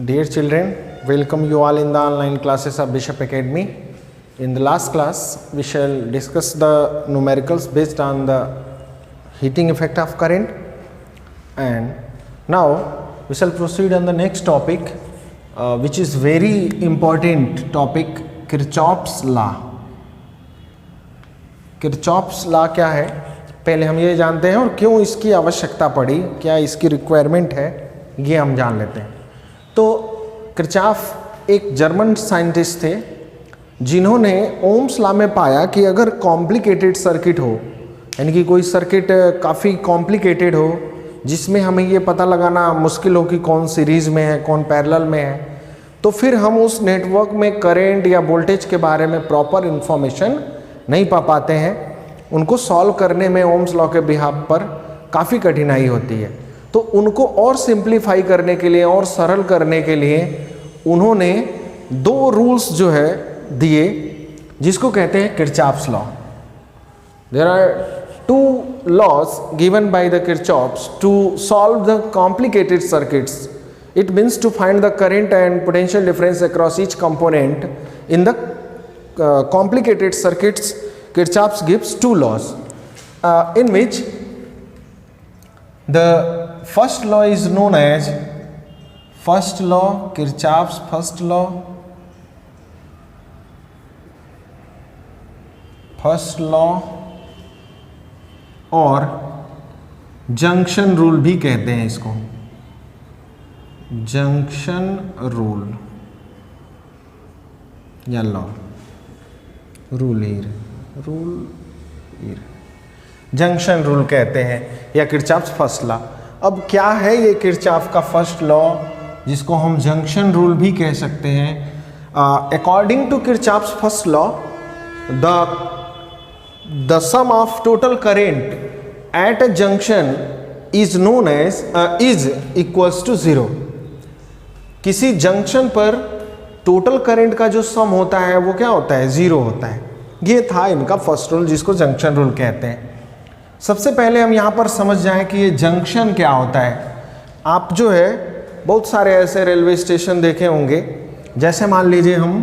Dear children, welcome you all in the online classes of Bishop Academy. In the last class, we shall discuss the numericals based on the heating effect of current, and now we shall proceed on the next topic, which is very important topic, Kirchhoff's law. Kirchhoff's law क्या है, पहले हम ये जानते हैं और क्यों इसकी आवश्यकता पड़ी, क्या इसकी रिक्वायरमेंट है, ये हम जान लेते हैं. तो किरचॉफ एक जर्मन साइंटिस्ट थे जिन्होंने ओम्स लॉ में पाया कि अगर कॉम्प्लिकेटेड सर्किट हो, यानी कि कोई सर्किट काफ़ी कॉम्प्लिकेटेड हो जिसमें हमें ये पता लगाना मुश्किल हो कि कौन सीरीज़ में है कौन पैरेलल में है, तो फिर हम उस नेटवर्क में करंट या वोल्टेज के बारे में प्रॉपर इन्फॉर्मेशन नहीं पा पाते हैं. उनको सॉल्व करने में ओम्स लॉ के बिहाफ पर काफ़ी कठिनाई होती है. तो उनको और सिंप्लीफाई करने के लिए और सरल करने के लिए उन्होंने दो रूल्स जो है दिए जिसको कहते हैं Kirchhoff's law. There are two laws given by the Kirchhoff's to solve the complicated circuits. It means to find the current and potential difference across each component in the complicated circuits. Kirchhoff gives two laws in which the first law is known as first law, Kirchhoff's first law. First law और junction rule भी कहते हैं इसको, junction rule या law, rule हीर junction rule कहते हैं या Kirchhoff's first law. अब क्या है ये किरचॉफ का फर्स्ट लॉ जिसको हम जंक्शन रूल भी कह सकते हैं? According to Kirchhoff's first law, the sum of total current at a junction is known as is equals to 0. किसी जंक्शन पर टोटल करंट का जो सम होता है वो क्या होता है? 0 होता है. ये था इनका फर्स्ट रूल जिसको जंक्शन रूल कहते हैं. सबसे पहले हम यहाँ पर समझ जाएं कि ये जंक्शन क्या होता है. आप जो है बहुत सारे ऐसे रेलवे स्टेशन देखे होंगे, जैसे मान लीजिए हम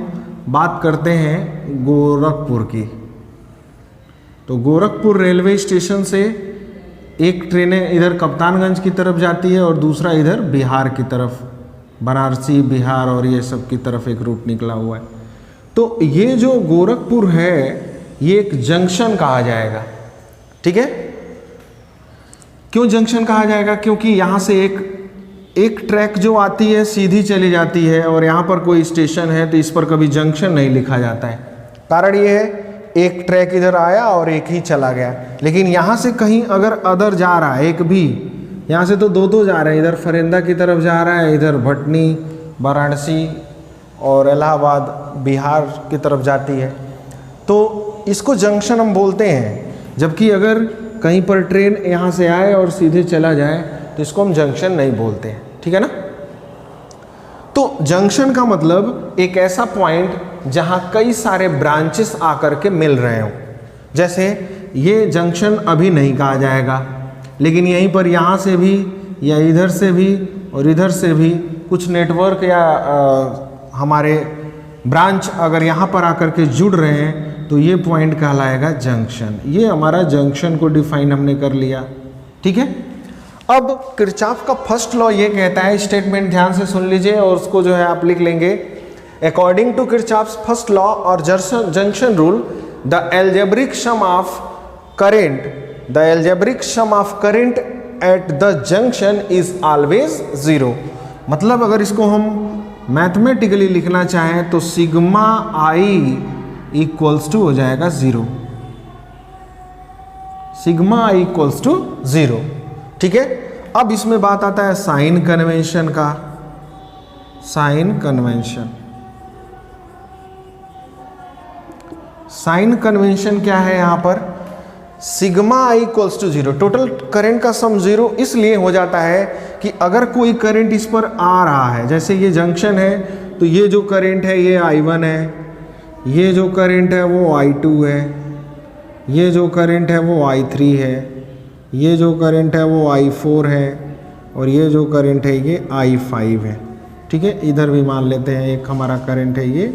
बात करते हैं गोरखपुर की, तो गोरखपुर रेलवे स्टेशन से एक ट्रेनें इधर कप्तानगंज की तरफ जाती है और दूसरा इधर बिहार की तरफ, बनारसी बिहार और ये सब की तरफ एक रूट निकला हुआ है. तो ये जो गोरखपुर है ये एक जंक्शन कहा जाएगा. ठीक है, क्यों जंक्शन कहा जाएगा? क्योंकि यहाँ से एक ट्रैक जो आती है सीधी चली जाती है और यहाँ पर कोई स्टेशन है तो इस पर कभी जंक्शन नहीं लिखा जाता है. कारण ये है एक ट्रैक इधर आया और एक ही चला गया. लेकिन यहाँ से कहीं अगर अदर जा रहा है, एक भी यहाँ से तो दो जा रहे हैं, इधर फरेंदा की तरफ जा रहा है, इधर भटनी वाराणसी और इलाहाबाद बिहार की तरफ जाती है, तो इसको जंक्शन हम बोलते हैं. जबकि अगर कहीं पर ट्रेन यहाँ से आए और सीधे चला जाए तो इसको हम जंक्शन नहीं बोलते हैं. ठीक है ना. तो जंक्शन का मतलब एक ऐसा पॉइंट जहाँ कई सारे ब्रांचेस आकर के मिल रहे हों. जैसे ये जंक्शन अभी नहीं कहा जाएगा, लेकिन यहीं पर यहाँ से भी या इधर से भी और इधर से भी कुछ नेटवर्क या हमारे ब्रांच अगर यहाँ पर आकर के जुड़ रहे हैं तो ये पॉइंट कहलाएगा जंक्शन. ये हमारा जंक्शन को डिफाइन हमने कर लिया. ठीक है. अब किरचॉफ का फर्स्ट लॉ ये कहता है, स्टेटमेंट ध्यान से सुन लीजिए और उसको जो है आप लिख लेंगे. According to Kirchhoff's first law और junction rule, the algebraic sum of current at the junction is always 0. मतलब अगर इसको हम मैथमेटिकली लिखना चाहें तो सिग्मा आई इक्वल्स टू हो जाएगा 0. Sigma I equals to 0. ठीक है. अब इसमें बात आता है साइन कन्वेंशन का. साइन कन्वेंशन क्या है? यहाँ पर sigma I equals to 0. Total current का सम 0 इसलिए हो जाता है कि अगर कोई करंट इस पर आ रहा है, जैसे ये जंक्शन है तो ये जो करंट है ये I1 है, ये जो करंट है वो I2 है, ये जो करंट है वो I3 है, ये जो करंट है वो I4 है और ये जो करंट है ये I5 है. ठीक है, इधर भी मान लेते हैं एक हमारा करंट है ये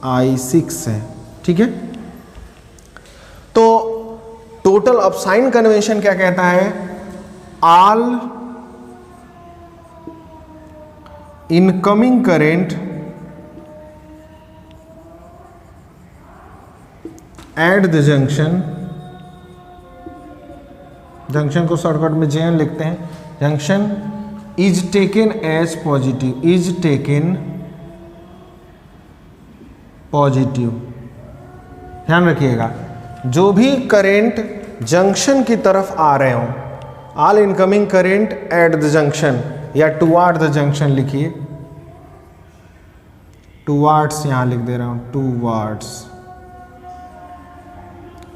I6 है, ठीक है। तो टोटल अब साइन कन्वेंशन क्या कहता है, all incoming current at the junction, junction को शॉर्टकट में JN लिखते हैं, junction is taken as positive, is taken positive. ध्यान रखिएगा, जो भी करंट जंक्शन की तरफ आ रहे हों, all incoming current at the junction या टुवार्ड द जंक्शन लिखिए, टुवार्ड्स यहां लिख दे रहा हूं,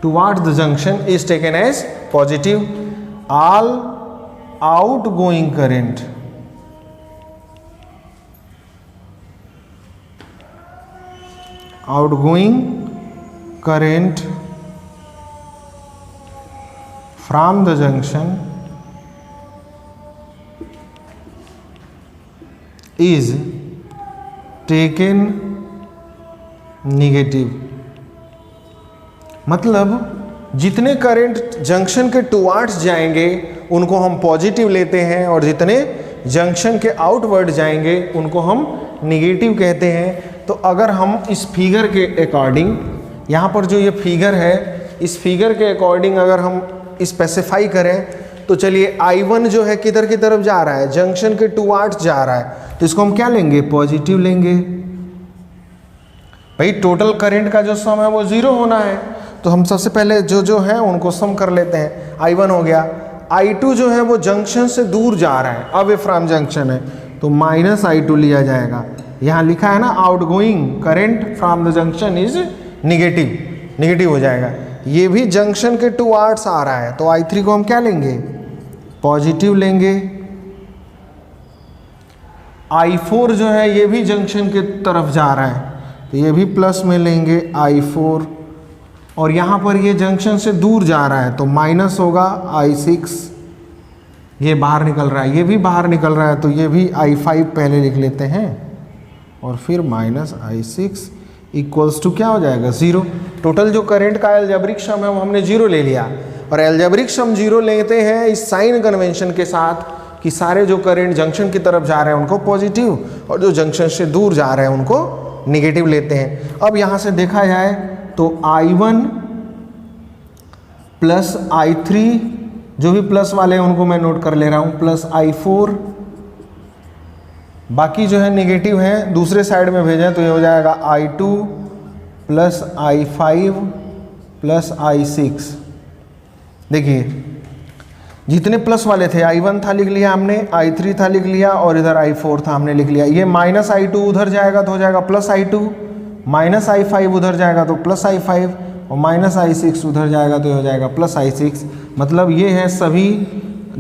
towards the junction is taken as positive. All outgoing current from the junction is taken negative। मतलब जितने करंट जंक्शन के टुवार्ड्स जाएंगे उनको हम पॉजिटिव लेते हैं, और जितने जंक्शन के आउटवर्ड जाएंगे उनको हम निगेटिव कहते हैं। तो अगर हम इस फिगर के अकॉर्डिंग, यहाँ पर जो ये फिगर है, इस फिगर के अकॉर्डिंग अगर हम स्पेसिफाई करें तो चलिए I1 जो है किधर की तरफ जा रहा है, जंक्शन के टुवार्ड्स जा रहा है, तो इसको हम क्या लेंगे, पॉजिटिव लेंगे। भाई टोटल करंट का जो सम है वो 0 होना है, तो हम सबसे पहले जो है उनको सम कर लेते हैं। I1 हो गया, I2 जो है वो जंक्शन से दूर जा रहा है, अवे फ्रॉम जंक्शन है, तो -I2 लिया जाएगा। यहाँ लिखा है ना, outgoing current from the junction is negative, negative हो जाएगा। ये भी जंक्शन के टुवार्ड्स आ रहा है, तो I3 को हम क्या लेंगे, पॉजिटिव लेंगे। I4 जो है ये भी जंक्शन के तरफ जा रहा है, तो ये भी प्लस में लेंगे I4, और यहाँ पर ये जंक्शन से दूर जा रहा है तो माइनस होगा I6, ये बाहर निकल रहा है, ये भी बाहर निकल रहा है, तो ये भी I5 पहले लिख लेते हैं, और फिर -I6 इक्वल्स टू क्या हो जाएगा, 0। टोटल जो करंट का एल्जेब्रिक सम है वो हमने 0 ले लिया, और एल्जेब्रिक सम 0 लेते हैं इस साइन कन्वेंशन के साथ कि सारे जो करंट जंक्शन की तरफ जा रहे हैं उनको पॉजिटिव, और जो जंक्शन से दूर जा रहे हैं उनको निगेटिव लेते हैं। अब यहाँ से देखा जाए तो I1 प्लस I3, जो भी प्लस वाले हैं उनको मैं नोट कर ले रहा हूँ, प्लस I4, बाकी जो है नेगेटिव है दूसरे साइड में भेजें तो ये हो जाएगा I2 plus I5 plus I6। देखिए जितने प्लस वाले थे, I1 था लिख लिया हमने, I3 था लिख लिया, और इधर I4 था हमने लिख लिया। ये -I2 उधर जाएगा तो हो जाएगा प्लस I2, माइनस I5 उधर जाएगा तो प्लस I5, और -I6 उधर जाएगा तो हो जाएगा प्लस I6। मतलब ये है सभी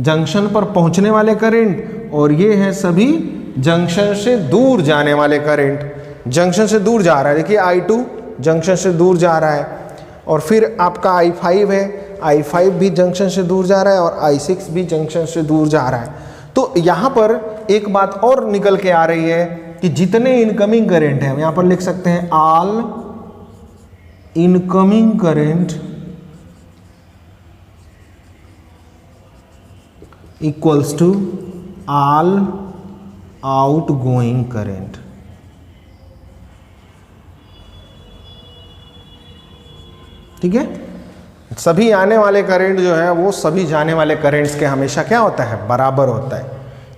जंक्शन पर पहुंचने वाले करंट, और ये है सभी जंक्शन से दूर जाने वाले करंट। जंक्शन से दूर जा रहा है, देखिए I2 जंक्शन से दूर जा रहा है, और फिर आपका I5 है, I5 भी जंक्शन से दूर जा रहा है, और I6 भी जंक्शन से दूर जा रहा है। तो यहाँ पर एक बात और निकल के आ रही है कि जितने इनकमिंग करंट हैं, यहाँ पर लिख सकते हैं all incoming current equals to all outgoing current. ठीक है, सभी आने वाले करंट जो है वो सभी जाने वाले करंट्स के हमेशा क्या होता है, बराबर होता है।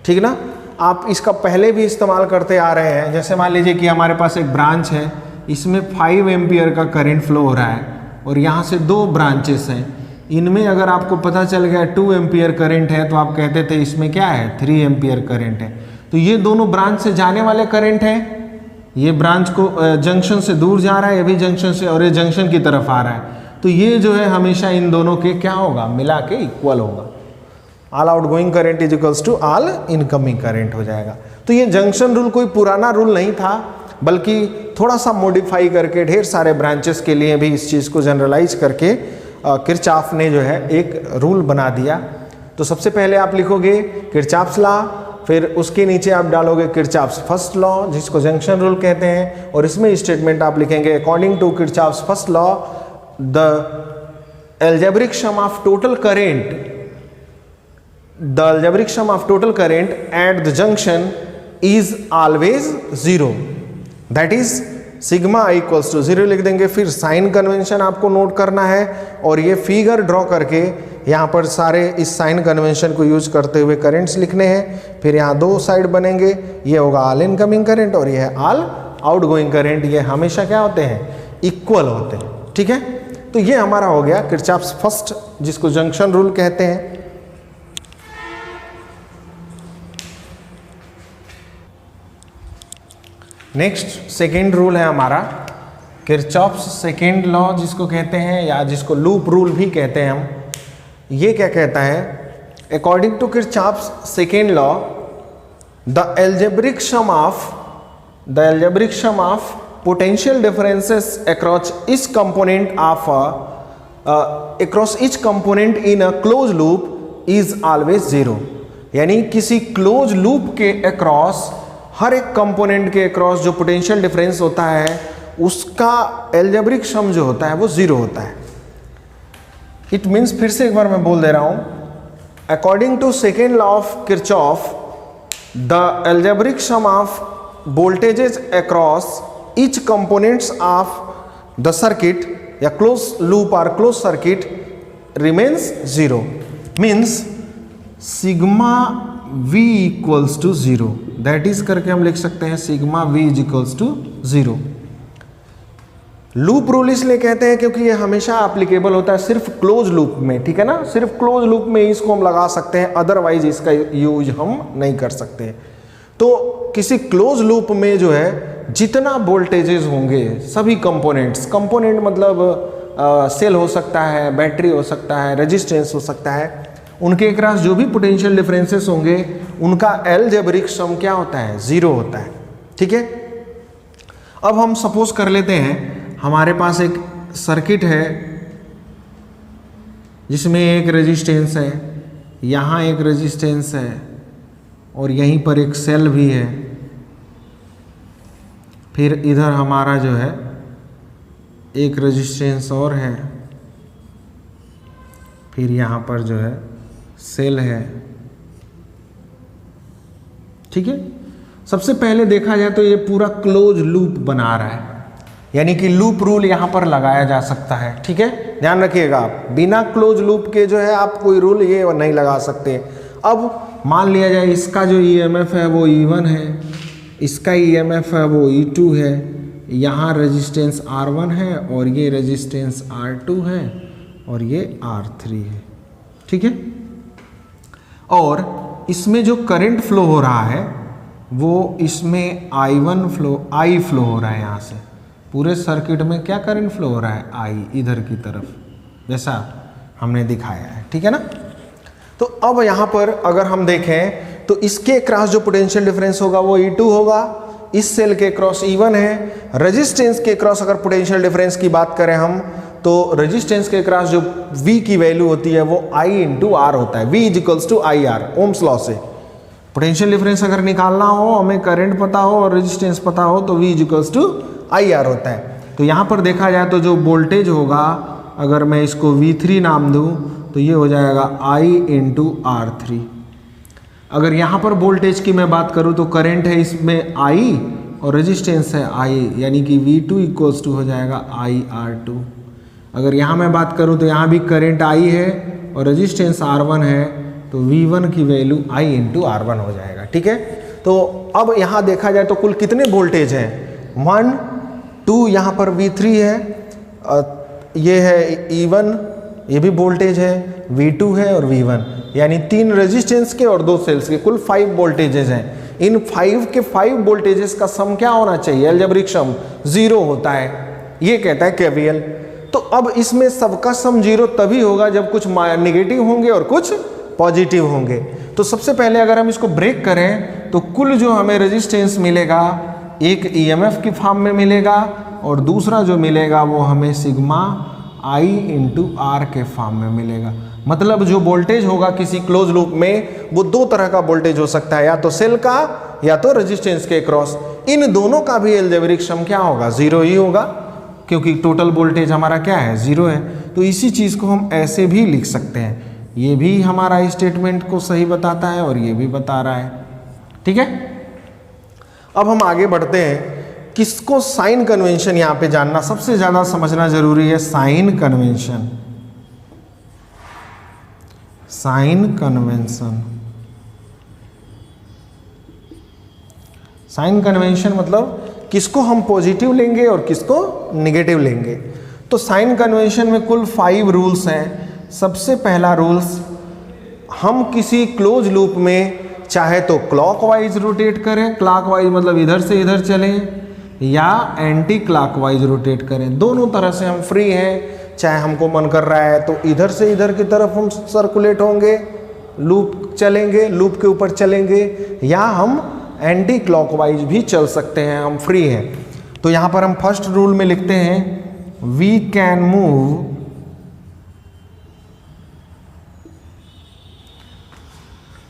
ठीक ना, आप इसका पहले भी इस्तेमाल करते आ रहे हैं। जैसे मान लीजिए कि हमारे पास एक ब्रांच है, इसमें 5 एम्पियर का करंट फ्लो हो रहा है, और यहाँ से 2 ब्रांचेस हैं, इनमें अगर आपको पता चल गया 2 एम्पियर करंट है तो आप कहते थे इसमें क्या है, 3 एम्पियर करंट है। तो ये दोनों ब्रांच से जाने वाले करंट हैं, ये ब्रांच को जंक्शन से दूर जा रहा है, ये भी जंक्शन से, और ये जंक्शन की तरफ आ रहा है, तो ये जो है हमेशा इन दोनों के क्या होगा, मिला के इक्वल होगा। All outgoing current is equals to all incoming current हो जाएगा। तो ये जंक्शन रूल कोई पुराना रूल नहीं था, बल्कि थोड़ा सा मॉडिफाई करके ढेर सारे ब्रांचेस के लिए भी इस चीज़ को जनरलाइज करके किरचॉफ ने जो है एक रूल बना दिया। तो सबसे पहले आप लिखोगे किरचॉफ्स लॉ फिर उसके नीचे आप डालोगे किरचॉफ्स फर्स्ट लॉ जिसको जंक्शन रूल कहते हैं, और इसमें स्टेटमेंट आप लिखेंगे according to Kirchhoff's first law the algebraic sum of total current at the junction is always 0, that is sigma equals to 0 लिख देंगे। फिर साइन कन्वेंशन आपको नोट करना है और ये फिगर ड्रॉ करके यहाँ पर सारे इस साइन कन्वेंशन को यूज करते हुए करंट्स लिखने हैं। फिर यहाँ दो साइड बनेंगे, ये होगा ऑल इनकमिंग करंट और ये है ऑल आउटगोइंग करंट। ये हमेशा क्या होते हैं, इक्वल होते हैं, ठीक है। तो ये हमारा हो गया किरचॉफ्स फर्स्ट जिसको जंक्शन रूल कहते हैं। नेक्स्ट सेकेंड रूल है हमारा किरचॉफ्स सेकेंड लॉ जिसको कहते हैं, या जिसको लूप रूल भी कहते हैं हम। ये क्या कहता है, according to Kirchhoff's second law the algebraic sum of potential differences across each component in a closed loop is always 0। यानी किसी क्लोज लूप के अक्रॉस, हर एक कंपोनेंट के अक्रॉस जो पोटेंशियल डिफरेंस होता है उसका एल्जेब्रिक सम जो होता है वो 0 होता है। इट मीन्स, फिर से एक बार मैं बोल दे रहा हूं, according to second law of Kirchhoff the algebraic sum of voltages across each components of the circuit या closed loop or closed circuit remains 0, means sigma v equals to 0, that is करके हम लिख सकते हैं sigma v is equals to 0। Loop rule इसलिए कहते हैं क्योंकि ये हमेशा एप्लीकेबल होता है सिर्फ क्लोज लूप में, ठीक है ना, सिर्फ क्लोज लूप में इसको हम लगा सकते हैं, अदरवाइज इसका यूज हम नहीं कर सकते। तो किसी क्लोज लूप में जो है जितना वोल्टेजेस होंगे सभी कंपोनेंट मतलब सेल हो सकता है, बैटरी हो सकता है, रेजिस्टेंस हो सकता है, उनके अक्रॉस जो भी पोटेंशियल डिफरेंसेस होंगे उनका एल्जेब्रिक सम क्या होता है, 0 होता है, ठीक है। अब हम सपोज कर लेते हैं हमारे पास एक सर्किट है जिसमें एक रेजिस्टेंस है, यहाँ एक रेजिस्टेंस है और यहीं पर एक सेल भी है, फिर इधर हमारा जो है एक रेजिस्टेंस और है, फिर यहाँ पर जो है सेल है, ठीक है। सबसे पहले देखा जाए तो ये पूरा क्लोज लूप बना रहा है, यानी कि लूप रूल यहाँ पर लगाया जा सकता है, ठीक है। ध्यान रखिएगा आप, बिना क्लोज लूप के जो है आप कोई रूल ये नहीं लगा सकते। अब मान लिया जाए इसका जो ईएमएफ है वो E1 है, इसका ईएमएफ है वो E2 है, यहाँ रेजिस्टेंस R1 है और ये रेजिस्टेंस R2 है और ये R3 है, ठीक है। और इसमें जो करंट फ्लो हो रहा है वो इसमें I फ्लो हो रहा है, यहाँ से पूरे सर्किट में क्या करंट फ्लो हो रहा है, I इधर की तरफ, जैसा हमने दिखाया है, ठीक है ना। तो अब यहाँ पर अगर हम देखें तो इसके क्रॉस जो पोटेंशियल डिफरेंस होगा वो E2 होगा, इस सेल के क्रॉस E1 है। रेजिस्टेंस के क्रॉस अगर पोटेंशियल डिफरेंस की बात करें हम, तो रेजिस्टेंस के क्रॉस जो V की वैल्यू होती है वो I इंटू R होता है, V is equals to IR, Ohm's law से। पोटेंशियल डिफरेंस अगर निकालना हो, हमें करंट पता हो और रेजिस्टेंस पता हो, तो V is equals to IR होता है। तो यहाँ पर देखा जाए तो जो वोल्टेज होगा, अगर मैं इसको V3 नाम दूँ तो ये हो जाएगा I इंटू R3। अगर यहाँ पर वोल्टेज की मैं बात करूँ तो करंट है इसमें I और रेजिस्टेंस है I, यानी कि V2 इक्वल्स टू हो जाएगा IR2। अगर यहाँ मैं बात करूँ तो यहाँ भी करंट I है और रेजिस्टेंस R1 है, तो V1 की वैल्यू I इंटू R1 हो जाएगा, ठीक है। तो अब यहाँ देखा जाए तो कुल कितने वोल्टेज हैं, 1 2, यहाँ पर V3 है, ये है E1, ये भी वोल्टेज है, V2 है और V1, यानी 3 रेजिस्टेंस के और 2 सेल्स के, कुल 5 वोल्टेजेस हैं। इन 5 के 5 वोल्टेजेस का सम क्या होना चाहिए, एल्जेब्रिक सम 0 होता है, ये कहता है केवीएल। तो अब इसमें सबका सम 0 तभी होगा जब कुछ नेगेटिव होंगे और कुछ पॉजिटिव होंगे। तो सबसे पहले अगर हम इसको ब्रेक करें तो कुल जो हमें रेजिस्टेंस मिलेगा, एक ईएमएफ की फॉर्म में मिलेगा और दूसरा जो मिलेगा वो हमें सिग्मा I इंटू आर के फॉर्म में मिलेगा। मतलब जो वोल्टेज होगा किसी क्लोज लूप में वो दो तरह का वोल्टेज हो सकता है, या तो सेल का या तो रेजिस्टेंस के क्रॉस। इन दोनों का भी अलजेब्रिक सम क्या होगा, जीरो ही होगा, क्योंकि टोटल वोल्टेज हमारा क्या है, जीरो है। तो इसी चीज़ को हम ऐसे भी लिख सकते हैं, ये भी हमारा स्टेटमेंट को सही बताता है और ये भी बता रहा है। ठीक है, अब हम आगे बढ़ते हैं। किसको साइन कन्वेंशन यहां पे जानना सबसे ज्यादा समझना जरूरी है। Sign convention, sign convention, sign convention मतलब किसको हम पॉजिटिव लेंगे और किसको नेगेटिव लेंगे। तो साइन कन्वेंशन में कुल 5 रूल्स हैं। सबसे पहला रूल्स, हम किसी क्लोज लूप में चाहे तो क्लॉकवाइज रोटेट करें, क्लॉकवाइज मतलब इधर से इधर चलें, या एंटी क्लॉकवाइज रोटेट करें, दोनों तरह से हम फ्री हैं। चाहे हमको मन कर रहा है तो इधर से इधर की तरफ हम सर्कुलेट होंगे, लूप चलेंगे, लूप के ऊपर चलेंगे, या हम एंटी क्लॉकवाइज भी चल सकते हैं, हम फ्री हैं। तो यहाँ पर हम फर्स्ट रूल में लिखते हैं, वी कैन मूव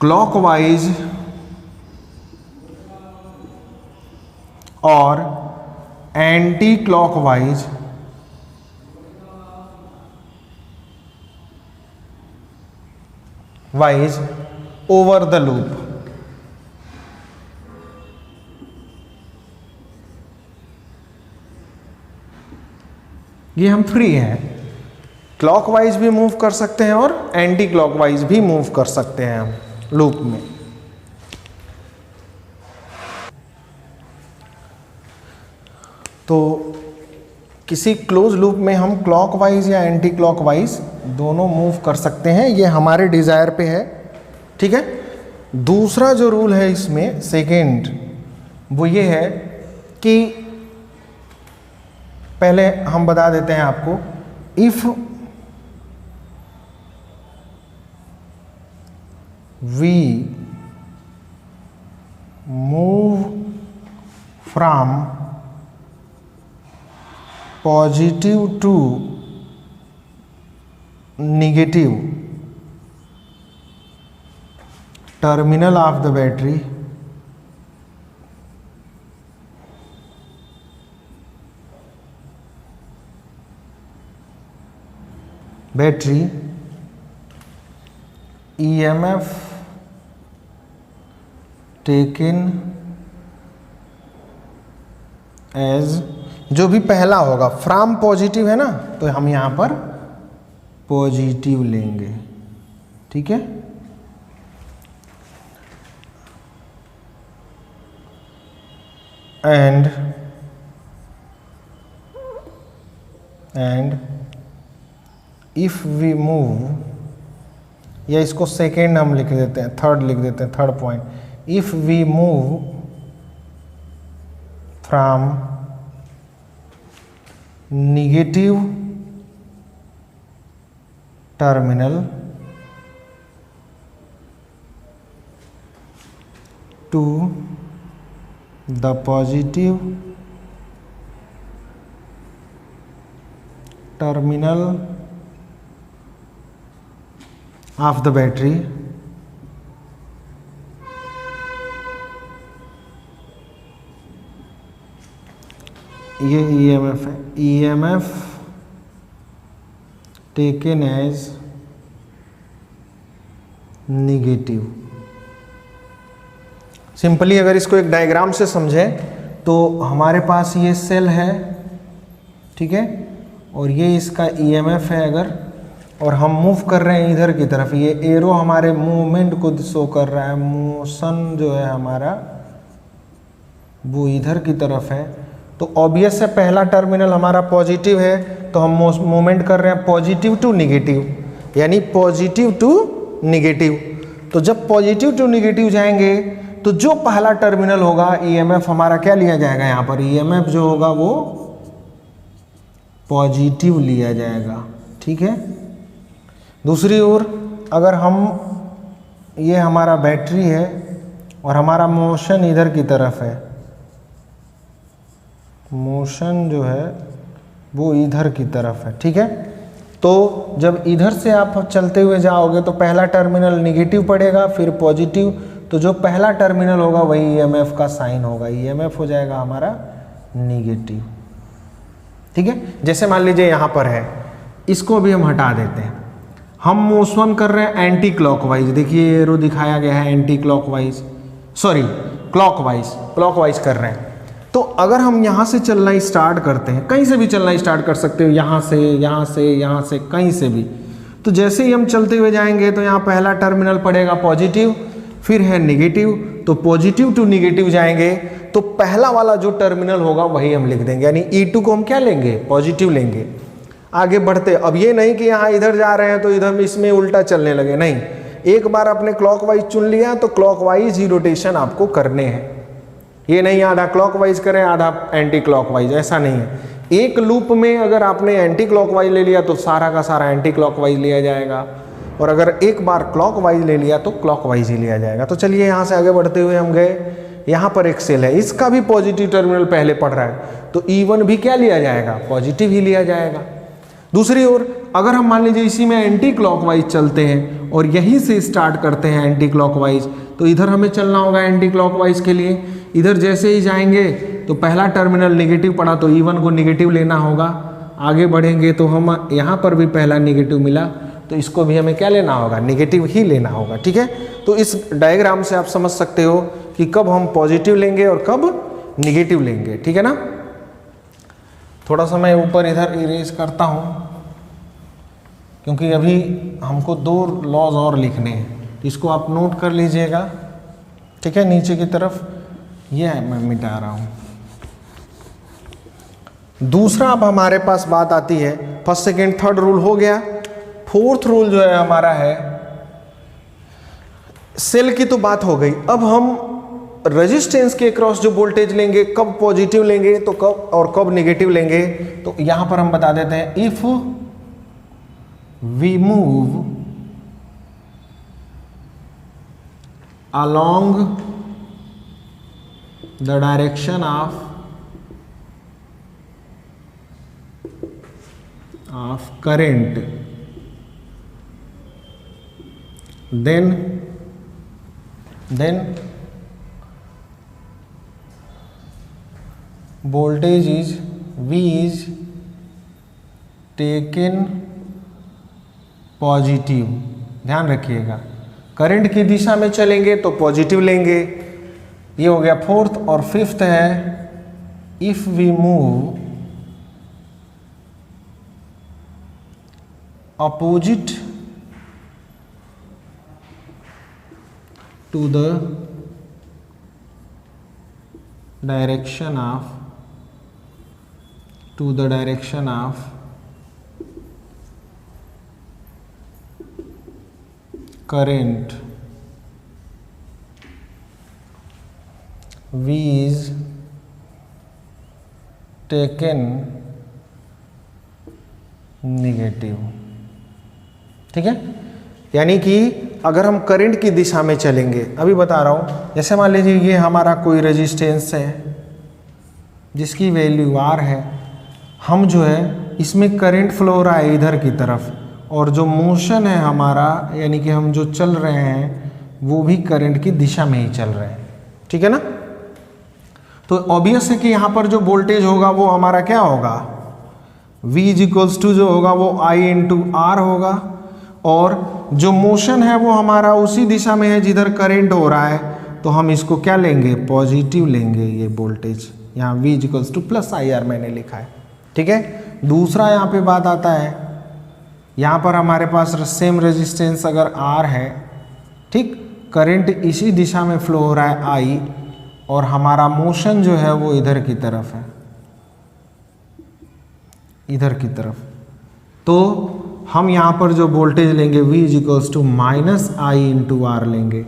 क्लॉकवाइज और anti clockwise wise over the loop. ये हम फ्री हैं, क्लॉकवाइज भी मूव कर सकते हैं और एंटी क्लॉकवाइज भी मूव कर सकते हैं हम लूप में। तो किसी क्लोज लूप में हम क्लॉकवाइज या एंटी क्लॉकवाइज दोनों मूव कर सकते हैं, ये हमारे डिजायर पे है। ठीक है, दूसरा जो रूल है इसमें सेकेंड, वो ये है कि पहले हम बता देते हैं आपको, if we move from positive to negative terminal of the battery, battery EMF taken as, जो भी पहला होगा फ्रॉम पॉजिटिव है ना, तो हम यहां पर पॉजिटिव लेंगे। ठीक है, एंड इफ वी मूव, या इसको सेकेंड हम लिख देते हैं, थर्ड लिख देते हैं, third point, if we move from negative terminal to the positive terminal of the battery, ये EMF है, EMF taken as negative. Simply अगर इसको एक डायग्राम से समझें तो हमारे पास ये सेल है, ठीक है, और ये इसका EMF है अगर, और हम मूव कर रहे हैं इधर की तरफ, ये एरो हमारे मूवमेंट को शो कर रहा है, मोशन जो है हमारा वो इधर की तरफ है। तो ऑब्वियस है पहला टर्मिनल हमारा पॉजिटिव है, तो हम मूवमेंट कर रहे हैं पॉजिटिव टू निगेटिव, यानी पॉजिटिव टू निगेटिव। तो जब पॉजिटिव टू निगेटिव जाएंगे तो जो पहला टर्मिनल होगा EMF हमारा क्या लिया जाएगा, यहाँ पर EMF जो होगा वो पॉजिटिव लिया जाएगा। ठीक है, दूसरी ओर अगर हम, ये हमारा बैटरी है और हमारा मोशन इधर की तरफ है, मोशन जो है वो इधर की तरफ है। ठीक है, तो जब इधर से आप चलते हुए जाओगे तो पहला टर्मिनल निगेटिव पड़ेगा, फिर पॉजिटिव, तो जो पहला टर्मिनल होगा वही ईएमएफ का साइन होगा, ईएमएफ हो जाएगा हमारा निगेटिव। ठीक है, जैसे मान लीजिए यहाँ पर है, इसको भी हम हटा देते हैं। हम मूव ऑन कर रहे हैं एंटी क्लॉकवाइज, देखिए एरो दिखाया गया है एंटी क्लॉकवाइज, सॉरी क्लॉकवाइज कर रहे हैं। तो अगर हम यहाँ से चलना स्टार्ट करते हैं, कहीं से भी चलना स्टार्ट कर सकते हो, यहाँ से यहाँ से यहाँ से कहीं से भी, तो जैसे ही हम चलते हुए जाएंगे तो यहाँ पहला टर्मिनल पड़ेगा पॉजिटिव, फिर है निगेटिव, तो पॉजिटिव टू निगेटिव जाएंगे तो पहला वाला जो टर्मिनल होगा वही हम लिख देंगे, यानी E2 को हम क्या लेंगे, पॉजिटिव लेंगे। आगे बढ़ते, अब ये नहीं कि यहाँ इधर जा रहे हैं तो इधर में इसमें उल्टा चलने लगे, नहीं, एक बार आपने क्लॉकवाइज चुन लिया तो क्लॉकवाइज ही रोटेशन आपको करने हैं। ये नहीं आधा क्लॉकवाइज करें आधा एंटी क्लॉकवाइज, ऐसा नहीं है। एक लूप में अगर आपने एंटी क्लॉकवाइज ले लिया तो सारा का सारा एंटी क्लॉकवाइज लिया जाएगा, और अगर एक बार क्लॉकवाइज ले लिया तो क्लॉकवाइज ही लिया जाएगा। तो चलिए यहाँ से आगे बढ़ते हुए हम गए, यहाँ पर एक सेल है, इसका भी पॉजिटिव टर्मिनल पहले पड़ रहा है, तो E1 भी क्या लिया जाएगा, पॉजिटिव ही लिया जाएगा। दूसरी ओर अगर हम मान लीजिए इसी में एंटी क्लॉकवाइज चलते हैं और यहीं से स्टार्ट करते हैं एंटी क्लॉकवाइज, तो इधर हमें चलना होगा एंटी क्लॉकवाइज के लिए। इधर जैसे ही जाएंगे तो पहला टर्मिनल निगेटिव पड़ा तो E1 को निगेटिव लेना होगा। आगे बढ़ेंगे तो हम यहाँ पर भी पहला निगेटिव मिला तो इसको भी हमें क्या लेना होगा, निगेटिव ही लेना होगा। ठीक है, तो इस डायग्राम से आप समझ सकते हो कि कब हम पॉजिटिव लेंगे और कब निगेटिव लेंगे। ठीक है ना, थोड़ा सा मैं ऊपर इधर इरेज करता हूँ क्योंकि अभी हमको 2 लॉज और लिखने हैं, इसको आप नोट कर लीजिएगा। ठीक है, नीचे की तरफ ये है, मैं मिटा रहा हूँ। दूसरा अब हमारे पास बात आती है, फर्स्ट सेकेंड थर्ड रूल हो गया, फोर्थ रूल जो है हमारा है सेल की, तो बात हो गई। अब हम रेजिस्टेंस के अक्रॉस जो वोल्टेज लेंगे, कब पॉजिटिव लेंगे तो कब और कब नेगेटिव लेंगे, तो यहां पर हम बता देते हैं, if we move along the direction of current, then voltage is V is taken positive. ध्यान रखिएगा, करंट की दिशा में चलेंगे तो पॉजिटिव लेंगे, ये हो गया फोर्थ। और फिफ्थ है, if we move opposite to the direction of current, V is taken negative। ठीक है, यानी कि अगर हम करंट की दिशा में चलेंगे, अभी बता रहा हूं, जैसे मान लीजिए ये हमारा कोई रेजिस्टेंस है जिसकी वैल्यू R है, हम जो है इसमें करंट फ्लो हो रहा है इधर की तरफ, और जो मोशन है हमारा, यानी कि हम जो चल रहे हैं वो भी करंट की दिशा में ही चल रहे हैं। ठीक है ना, तो ऑब्वियस है कि यहाँ पर जो वोल्टेज होगा वो हमारा क्या होगा, V इज इक्वल्स टू जो होगा वो I इंटू R होगा, और जो मोशन है वो हमारा उसी दिशा में है जिधर करंट हो रहा है, तो हम इसको क्या लेंगे, पॉजिटिव लेंगे। ये वोल्टेज यहाँ V is equals two plus IR मैंने लिखा है। ठीक है, दूसरा यहाँ पे बात आता है, यहाँ पर हमारे पास सेम रेजिस्टेंस अगर R है, ठीक, करंट इसी दिशा में फ्लो हो रहा है I, और हमारा मोशन जो है वो इधर की तरफ है, इधर की तरफ, तो हम यहाँ पर जो वोल्टेज लेंगे V is equals to minus I into R लेंगे।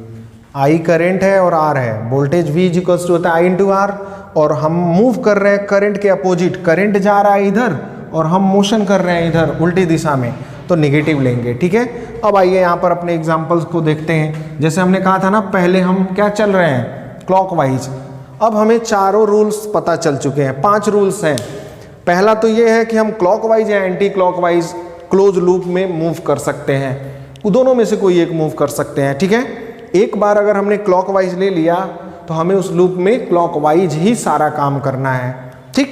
I करंट है और R है, voltage V is equals to होता है I इंटू R, और हम मूव कर रहे हैं करंट के अपोजिट, करंट जा रहा है इधर और हम मोशन कर रहे हैं इधर उल्टी दिशा में, तो नेगेटिव लेंगे। ठीक है, अब आइए यहाँ पर अपने एग्जांपल्स को देखते हैं। जैसे हमने कहा था ना, पहले हम क्या चल रहे हैं, क्लॉकवाइज। अब हमें चारों रूल्स पता चल चुके हैं, 5 रूल्स हैं। पहला तो ये है कि हम क्लॉकवाइज या एंटी क्लॉकवाइज क्लोज लूप में मूव कर सकते हैं, दोनों में से कोई एक मूव कर सकते हैं। ठीक है, एक बार अगर हमने क्लॉकवाइज ले लिया तो हमें उस लूप में क्लॉकवाइज ही सारा काम करना है। ठीक,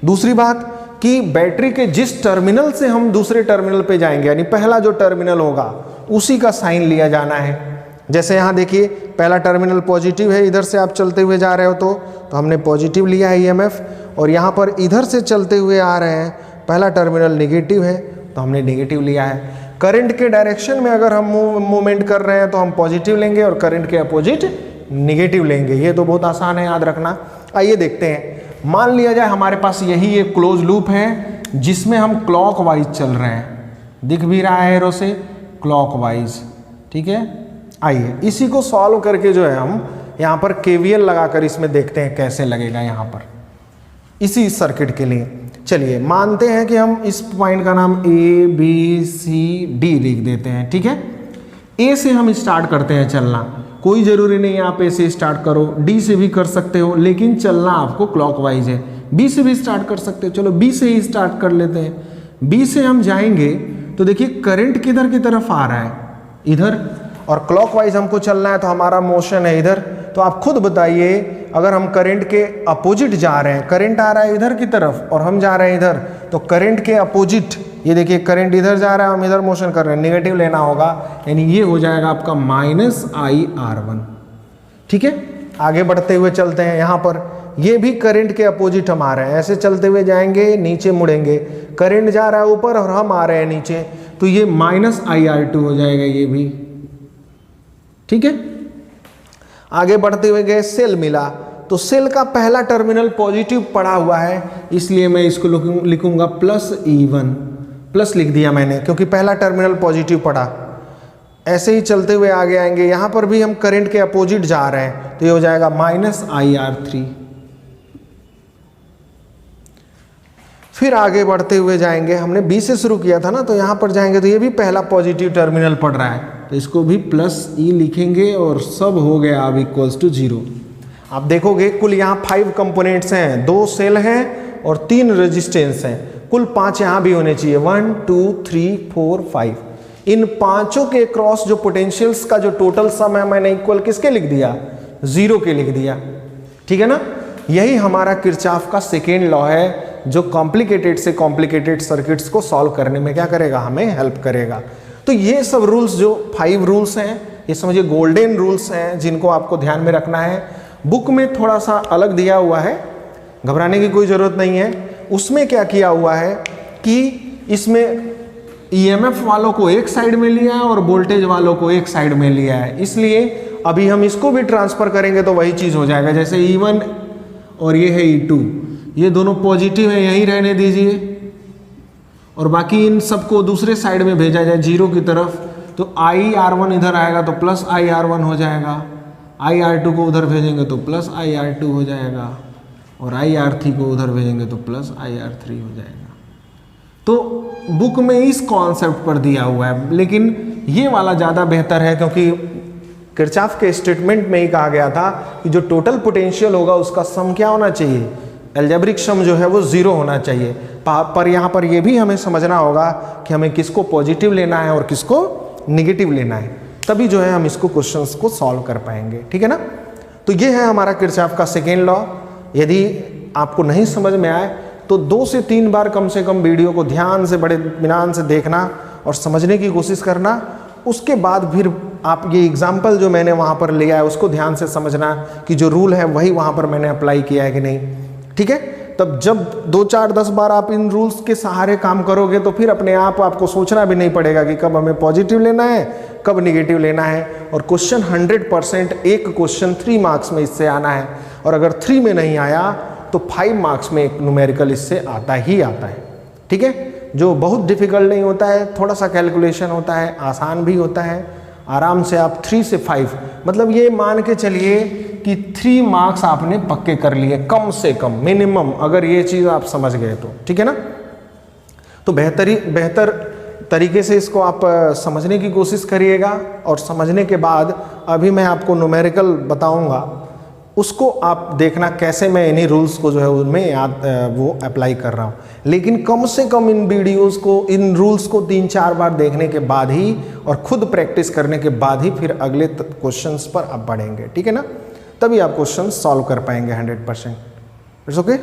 दूसरी बात कि बैटरी के जिस टर्मिनल से हम दूसरे टर्मिनल पे जाएंगे, यानी पहला जो टर्मिनल होगा उसी का साइन लिया जाना है। जैसे यहाँ देखिए पहला टर्मिनल पॉजिटिव है, इधर से आप चलते हुए जा रहे हो तो हमने पॉजिटिव लिया है ईएमएफ, और यहाँ पर इधर से चलते हुए आ रहे हैं, पहला टर्मिनल नेगेटिव है तो हमने नेगेटिव लिया है। करंट के डायरेक्शन में अगर हम मूवमेंट कर रहे हैं तो हम पॉजिटिव लेंगे और करंट के अपोजिट नेगेटिव लेंगे। ये तो बहुत आसान है याद रखना। आइए देखते हैं, मान लिया जाए हमारे पास यही एक क्लोज लूप है जिसमें हम क्लॉकवाइज चल रहे हैं, दिख भी रहा है एरो से क्लॉकवाइज। ठीक है, आइए इसी को सॉल्व करके जो है हम यहाँ पर केवीएल लगाकर इसमें देखते हैं कैसे लगेगा यहाँ पर इसी सर्किट के लिए। चलिए मानते हैं कि हम इस पॉइंट का नाम ए बी सी डी लिख देते हैं। ठीक है, ए से हम स्टार्ट करते हैं चलना, कोई ज़रूरी नहीं है आप ए से स्टार्ट करो, डी से भी कर सकते हो, लेकिन चलना आपको क्लॉकवाइज है। बी से भी स्टार्ट कर सकते हो, चलो बी से ही स्टार्ट कर लेते हैं। बी से हम जाएंगे तो देखिए करंट किधर की तरफ आ रहा है, इधर, और क्लॉकवाइज हमको चलना है तो हमारा मोशन है इधर। तो आप खुद बताइए, अगर हम करंट के अपोजिट जा रहे हैं, करंट आ रहा है इधर की तरफ और हम जा रहे हैं इधर, तो करंट के अपोजिट, ये देखिए करंट इधर जा रहा है, हम इधर मोशन कर रहे हैं, नेगेटिव लेना होगा, यानी ये हो जाएगा आपका -IR1। ठीक है, आगे बढ़ते हुए चलते हैं, यहाँ पर ये भी करंट के अपोजिट हम आ रहे हैं, ऐसे चलते हुए जाएंगे, नीचे मुड़ेंगे, करंट जा रहा है ऊपर और हम आ रहे हैं नीचे, तो ये -IR2 हो जाएगा ये भी। ठीक है, आगे बढ़ते हुए गए, सेल मिला, तो सेल का पहला टर्मिनल पॉजिटिव पड़ा हुआ है, इसलिए मैं इसको लिखूंगा +E1, प्लस लिख दिया मैंने क्योंकि पहला टर्मिनल पॉजिटिव पड़ा। ऐसे ही चलते हुए आगे आएंगे, यहाँ पर भी हम करंट के अपोजिट जा रहे हैं तो ये हो जाएगा -IR3। फिर आगे बढ़ते हुए जाएंगे, हमने बी से शुरू किया था ना, तो यहाँ पर जाएंगे तो ये भी पहला पॉजिटिव टर्मिनल पड़ रहा है, तो इसको भी +E लिखेंगे और सब हो गया अब =0। आप देखोगे कुल यहाँ 5 कंपोनेंट्स हैं, 2 सेल हैं और 3 रेजिस्टेंस हैं, कुल 5 यहाँ भी होने चाहिए, 1 2 3 4 5। इन पांचों के क्रॉस जो पोटेंशियल्स का जो टोटल सम है मैंने इक्वल किसके लिख दिया, 0 के लिख दिया। ठीक है ना, यही हमारा किरचॉफ का सेकेंड लॉ है जो कॉम्प्लिकेटेड से कॉम्प्लिकेटेड सर्किट्स को सॉल्व करने में क्या करेगा, हमें हेल्प करेगा। तो ये सब रूल्स जो 5 रूल्स हैं, ये समझिए गोल्डन रूल्स हैं जिनको आपको ध्यान में रखना है। बुक में थोड़ा सा अलग दिया हुआ है, घबराने की कोई ज़रूरत नहीं है। उसमें क्या किया हुआ है कि इसमें ईएमएफ वालों को एक साइड में लिया है और वोल्टेज वालों को एक साइड में लिया है, इसलिए अभी हम इसको भी ट्रांसफ़र करेंगे तो वही चीज़ हो जाएगा। जैसे E1 और ये है E2, ये दोनों पॉजिटिव है, यहीं रहने दीजिए, और बाकी इन सबको दूसरे साइड में भेजा जाए 0 की तरफ, तो IR1 इधर आएगा तो +IR1 हो जाएगा, IR2 को उधर भेजेंगे तो +IR2 हो जाएगा, और IR3 को उधर भेजेंगे तो +IR3 हो जाएगा। तो बुक में इस कॉन्सेप्ट पर दिया हुआ है, लेकिन ये वाला ज़्यादा बेहतर है क्योंकि किरचॉफ के स्टेटमेंट में ही कहा गया था कि जो टोटल पोटेंशियल होगा उसका सम क्या होना चाहिए, एल्जेब्रिक सम जो है वो 0 होना चाहिए। पर यहाँ पर ये भी हमें समझना होगा कि हमें किसको पॉजिटिव लेना है और किसको निगेटिव लेना है, तभी जो है हम इसको क्वेश्चंस को सॉल्व कर पाएंगे। ठीक है ना, तो ये है हमारा किरचॉफ का सेकेंड लॉ। यदि आपको नहीं समझ में आए तो 2 से 3 बार कम से कम वीडियो को ध्यान से, बड़े इत्मीनान से देखना और समझने की कोशिश करना। उसके बाद फिर आप ये एग्जाम्पल जो मैंने वहाँ पर लिया है उसको ध्यान से समझना कि जो रूल है वही वहाँ पर मैंने अप्लाई किया है कि नहीं। ठीक है, तब जब 2 4 10 बार आप इन रूल्स के सहारे काम करोगे तो फिर अपने आप आपको सोचना भी नहीं पड़ेगा कि कब हमें पॉजिटिव लेना है, कब निगेटिव लेना है। और क्वेश्चन 100% एक क्वेश्चन 3 मार्क्स में इससे आना है, और अगर 3 में नहीं आया तो 5 मार्क्स में एक न्यूमेरिकल इससे आता ही आता है। ठीक है, जो बहुत डिफिकल्ट नहीं होता है, थोड़ा सा कैलकुलेशन होता है, आसान भी होता है। आराम से आप 3 से 5, मतलब ये मान के चलिए कि 3 मार्क्स आपने पक्के कर लिए कम से कम, मिनिमम, अगर ये चीज़ आप समझ गए तो। ठीक है ना, तो बेहतर तरीके से इसको आप समझने की कोशिश करिएगा, और समझने के बाद अभी मैं आपको न्यूमेरिकल बताऊंगा, उसको आप देखना कैसे मैं इन्हीं रूल्स को जो है उनमें याद वो अप्लाई कर रहा हूँ। लेकिन कम से कम इन वीडियोस को, इन रूल्स को 3-4 बार देखने के बाद ही और खुद प्रैक्टिस करने के बाद ही फिर अगले क्वेश्चंस पर आप बढ़ेंगे, ठीक है ना, तभी आप क्वेश्चन सॉल्व कर पाएंगे 100%। It's okay.